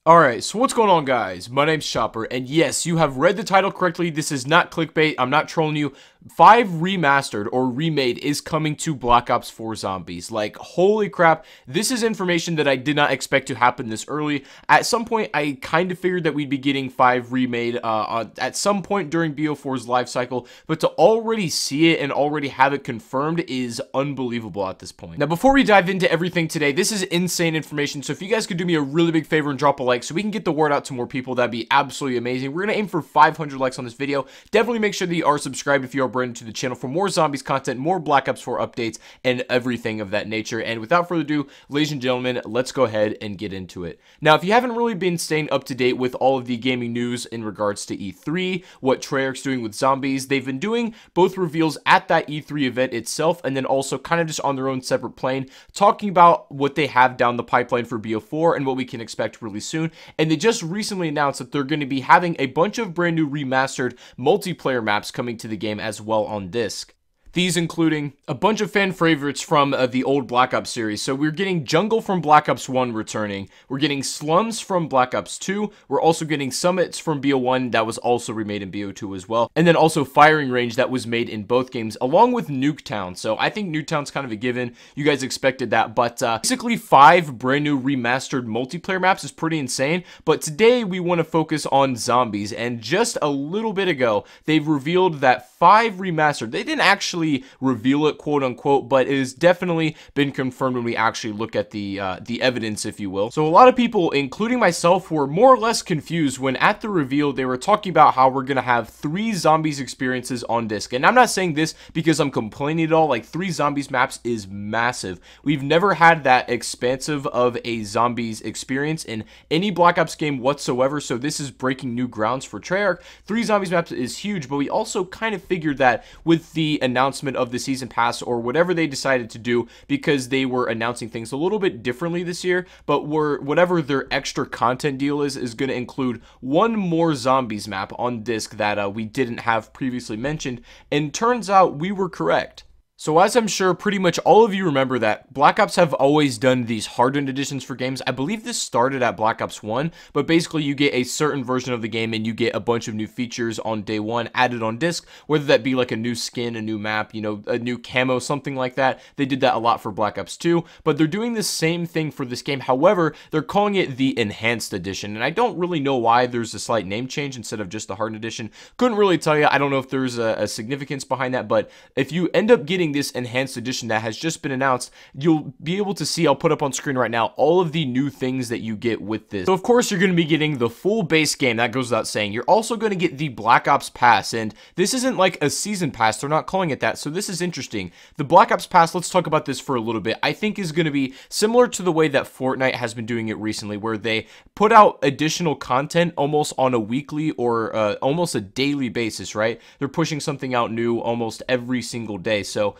Alright, so what's going on, guys? My name's Chopper, and yes, you have read the title correctly. This is not clickbait. I'm not trolling you. 5 Remastered or Remade is coming to Black Ops 4 Zombies. Like, holy crap, this is information that I did not expect to happen this early. At some point, I kind of figured that we'd be getting 5 Remade at some point during BO4's life cycle, but to already see it and already have it confirmed is unbelievable at this point. Now, before we dive into everything today, this is insane information, so if you guys could do me a really big favor and drop a like so we can get the word out to more people, that'd be absolutely amazing. We're going to aim for 500 likes on this video. Definitely make sure that you are subscribed if you are brand new to the channel for more Zombies content, more Black Ops 4 updates, and everything of that nature. And without further ado, ladies and gentlemen, let's go ahead and get into it. Now, if you haven't really been staying up to date with all of the gaming news in regards to E3, what Treyarch's doing with Zombies, they've been doing both reveals at that E3 event itself, and then also kind of just on their own separate plane, talking about what they have down the pipeline for BO4 and what we can expect really soon. And they just recently announced that they're going to be having a bunch of brand new remastered multiplayer maps coming to the game as well on disc. These including a bunch of fan favorites from the old Black Ops series. So we're getting Jungle from Black Ops 1 returning. We're getting Slums from Black Ops 2. We're also getting Summits from BO1 that was also remade in BO2 as well. And then also Firing Range that was made in both games along with Nuketown. So I think Nuketown's kind of a given. You guys expected that. But basically 5 brand new remastered multiplayer maps is pretty insane. But today we want to focus on Zombies. And just a little bit ago, they've revealed that 5 Remastered. They didn't actually reveal it, quote unquote, but it has definitely been confirmed when we actually look at the evidence, if you will. So a lot of people, including myself, were more or less confused when at the reveal they were talking about how we're gonna have 3 Zombies experiences on disc. And I'm not saying this because I'm complaining at all. Like, 3 Zombies maps is massive. We've never had that expansive of a Zombies experience in any Black Ops game whatsoever, so this is breaking new grounds for Treyarch. 3 Zombies maps is huge, but we also kind of figured that with the announcement of the season pass or whatever they decided to do, because they were announcing things a little bit differently this year, but whatever their extra content deal is going to include 1 more Zombies map on disc that we didn't have previously mentioned, and turns out we were correct. So as I'm sure pretty much all of you remember, that Black Ops have always done these hardened editions for games. I believe this started at Black Ops 1, but basically you get a certain version of the game and you get a bunch of new features on day 1 added on disc, whether that be like a new skin, a new map, you know, a new camo, something like that. They did that a lot for Black Ops 2, but they're doing the same thing for this game. However, they're calling it the Enhanced Edition, and I don't really know why there's a slight name change instead of just the Hardened Edition. Couldn't really tell you. I don't know if there's a significance behind that, but if you end up getting this Enhanced Edition that has just been announced, you'll be able to see, I'll put up on screen right now, all of the new things that you get with this. So of course you're going to be getting the full base game, that goes without saying. You're also going to get the Black Ops Pass, and this isn't like a season pass, they're not calling it that, so this is interesting. The Black Ops Pass, let's talk about this for a little bit, I think is going to be similar to the way that Fortnite has been doing it recently, where they put out additional content almost on a weekly or almost a daily basis, right? They're pushing something out new almost every single day, so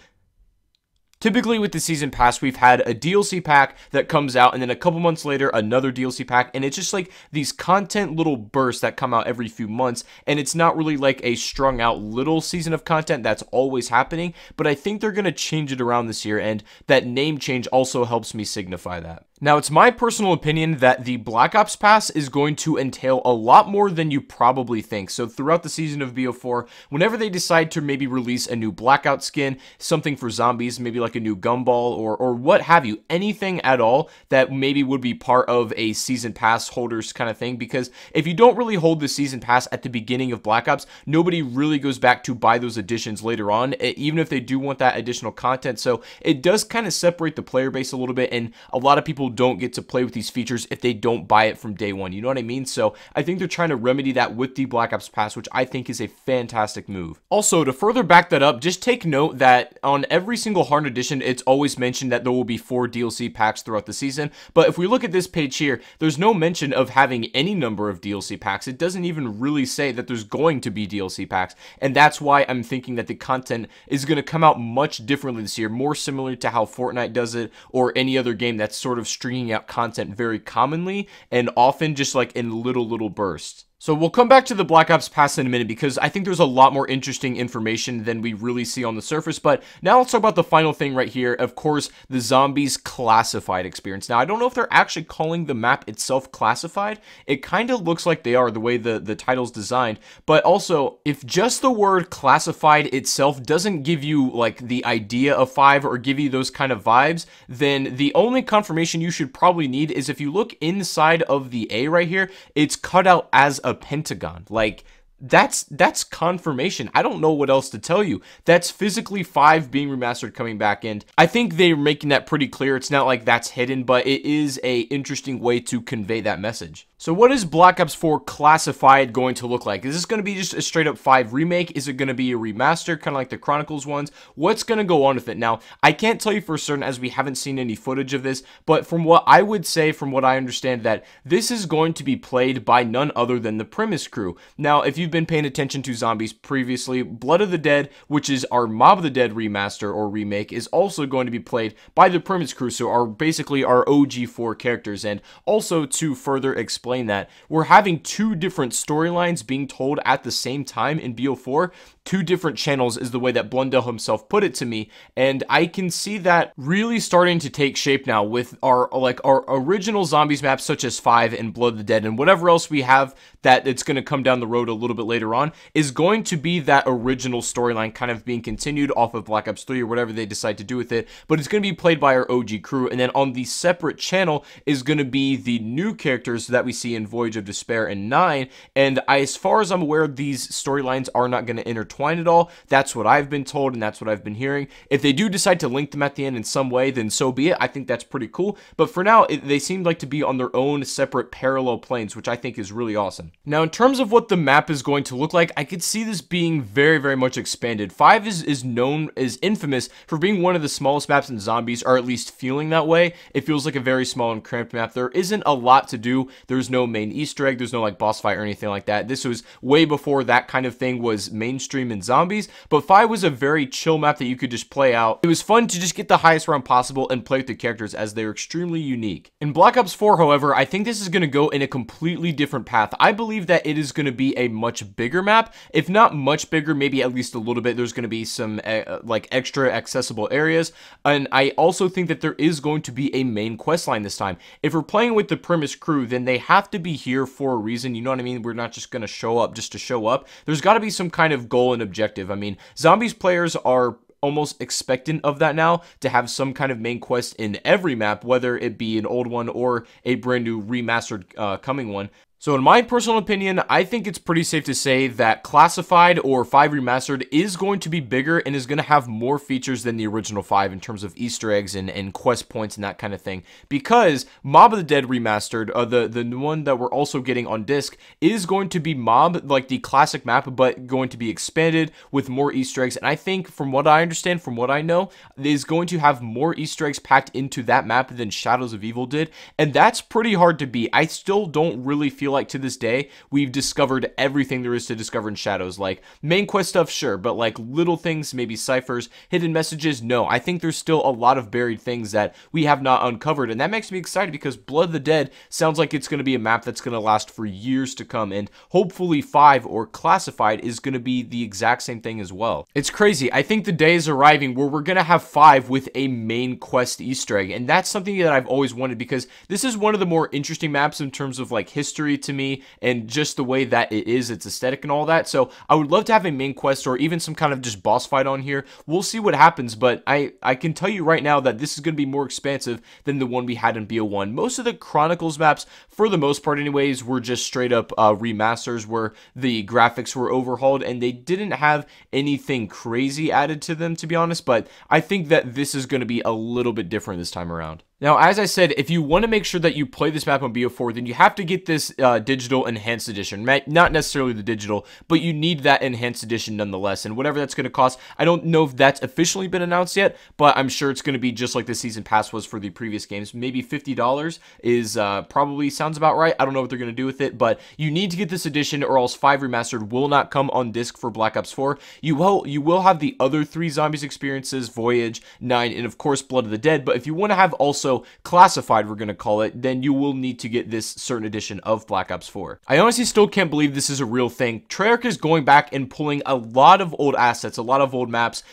typically with the season pass, we've had a DLC pack that comes out, and then a couple months later, another DLC pack, and it's just like these content little bursts that come out every few months, and it's not really like a strung out little season of content that's always happening, but I think they're going to change it around this year, and that name change also helps me signify that. Now, it's my personal opinion that the Black Ops Pass is going to entail a lot more than you probably think. So throughout the season of BO4, whenever they decide to maybe release a new Blackout skin, something for Zombies, maybe like a new gumball or what have you, anything at all that maybe would be part of a season pass holders kind of thing, because if you don't really hold the season pass at the beginning of Black Ops, nobody really goes back to buy those additions later on, even if they do want that additional content. So it does kind of separate the player base a little bit, and a lot of people don't get to play with these features if they don't buy it from day 1, you know what I mean? So I think they're trying to remedy that with the Black Ops Pass, which I think is a fantastic move. Also, to further back that up, just take note that on every single Hardened Edition, it's always mentioned that there will be 4 DLC packs throughout the season, but if we look at this page here, there's no mention of having any number of DLC packs. It doesn't even really say that there's going to be DLC packs, and that's why I'm thinking that the content is going to come out much differently this year, more similar to how Fortnite does it, or any other game that's sort of stringing out content very commonly and often just like in little bursts. So we'll come back to the Black Ops Pass in a minute because I think there's a lot more interesting information than we really see on the surface. But now let's talk about the final thing right here. Of course, the Zombies Classified experience. Now, I don't know if they're actually calling the map itself classified. It kind of looks like they are, the way the title's designed. But also, if just the word classified itself doesn't give you like the idea of 5 or give you those kind of vibes, then the only confirmation you should probably need is if you look inside of the A right here, it's cut out as a pentagon. Like, that's confirmation. I don't know what else to tell you. That's physically 5 being remastered coming back in. I think they're making that pretty clear. It's not like that's hidden, but it is a interesting way to convey that message. So what is Black Ops 4 Classified going to look like? Is this going to be just a straight up 5 remake? Is it going to be a remaster, kind of like the Chronicles ones? What's going to go on with it? Now, I can't tell you for certain as we haven't seen any footage of this, but from what I would say, from what I understand, that this is going to be played by none other than the Premise crew. Now, if you've been paying attention to Zombies previously, Blood of the Dead, which is our Mob of the Dead remaster or remake, is also going to be played by the Premise crew, so basically our OG4 characters. And also to further explain that, we're having 2 different storylines being told at the same time in BO4. 2 different channels is the way that Blundell himself put it to me, and I can see that really starting to take shape now with our original Zombies maps such as 5 and Blood of the Dead, and whatever else we have that it's going to come down the road a little bit later on is going to be that original storyline kind of being continued off of Black Ops 3 or whatever they decide to do with it, but it's going to be played by our OG crew, and then on the separate channel is going to be the new characters that we see in Voyage of Despair and 9, and as far as I'm aware, these storylines are not going to intertwine at all. That's what I've been told, and that's what I've been hearing. If they do decide to link them at the end in some way, then so be it. I think that's pretty cool, but for now, they seem like to be on their own separate parallel planes, which I think is really awesome. Now, in terms of what the map is going to look like, I could see this being very, very much expanded. 5 is infamous for being one of the smallest maps in Zombies, or at least feeling that way. It feels like a very small and cramped map. There isn't a lot to do. There's no main Easter egg. There's no like boss fight or anything like that. This was way before that kind of thing was mainstream in Zombies, but 5 was a very chill map that you could just play out. It was fun to just get the highest round possible and play with the characters as they're extremely unique. In Black Ops 4, however, I think this is going to go in a completely different path. I believe that it is going to be a much bigger map, if not much bigger, maybe at least a little bit. There's going to be some like extra accessible areas, and I also think that there is going to be a main quest line this time. If we're playing with the Premise crew, then they have to be here for a reason, you know what I mean? We're not just going to show up just to show up. There's got to be some kind of goal and objective. I mean, Zombies players are almost expectant of that now, to have some kind of main quest in every map, whether it be an old one or a brand new remastered coming one. So in my personal opinion, I think it's pretty safe to say that Classified or 5 Remastered is going to be bigger and is going to have more features than the original 5 in terms of Easter eggs and quest points and that kind of thing. Because Mob of the Dead Remastered, the one that we're also getting on disc, is going to be Mob, like the classic map, but going to be expanded with more Easter eggs. And I think, from what I understand, from what I know, is going to have more Easter eggs packed into that map than Shadows of Evil did. And that's pretty hard to beat. I still don't really feel like to this day we've discovered everything there is to discover in Shadows. Like main quest stuff, sure, but like little things, maybe ciphers, hidden messages, no. I think there's still a lot of buried things that we have not uncovered, and that makes me excited because Blood of the Dead sounds like it's going to be a map that's going to last for years to come, and hopefully 5 or Classified is going to be the exact same thing as well. It's crazy. I think the day is arriving where we're going to have 5 with a main quest Easter egg, and that's something that I've always wanted because this is one of the more interesting maps in terms of like history to me and just the way that it is, its aesthetic and all that. So I would love to have a main quest or even some kind of just boss fight on here. We'll see what happens, but I can tell you right now that this is going to be more expansive than the one we had in BO1. Most of the Chronicles maps, for the most part anyways, were just straight up remasters where the graphics were overhauled and they didn't have anything crazy added to them, to be honest, but I think that this is going to be a little bit different this time around. Now, as I said, if you want to make sure that you play this map on BO4, then you have to get this digital enhanced edition. Not necessarily the digital, but you need that enhanced edition nonetheless. And whatever that's going to cost, I don't know if that's officially been announced yet, but I'm sure it's going to be just like the season pass was for the previous games. Maybe $50 is probably sounds about right. I don't know what they're going to do with it, but you need to get this edition or else 5 Remastered will not come on disc for Black Ops 4. You will have the other 3 Zombies experiences, Voyage, 9, and of course Blood of the Dead, but if you want to have also also classified, we're going to call it, then you will need to get this certain edition of Black Ops 4. I honestly still can't believe this is a real thing. Treyarch is going back and pulling a lot of old assets, a lot of old maps,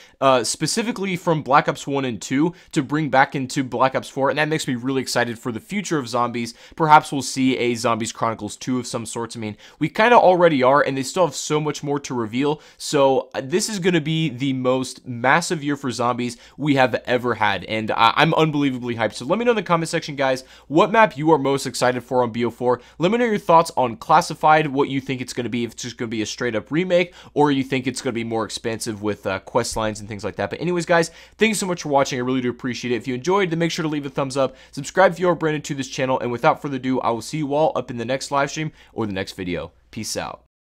specifically from Black Ops 1 and 2 to bring back into Black Ops 4, and that makes me really excited for the future of zombies. Perhaps we'll see a Zombies Chronicles 2 of some sorts. I mean, we kind of already are, and they still have so much more to reveal, so this is going to be the most massive year for zombies we have ever had, and I'm unbelievably hyped. So let me know in the comment section, guys, what map you are most excited for on BO4. Let me know your thoughts on Classified, what you think it's going to be, if it's just going to be a straight up remake, or you think it's going to be more expansive with quest lines and things like that. But anyways, guys, thanks so much for watching. I really do appreciate it. If you enjoyed, then make sure to leave a thumbs up, subscribe if you are brand new to this channel, and without further ado, I will see you all up in the next live stream or the next video. Peace out.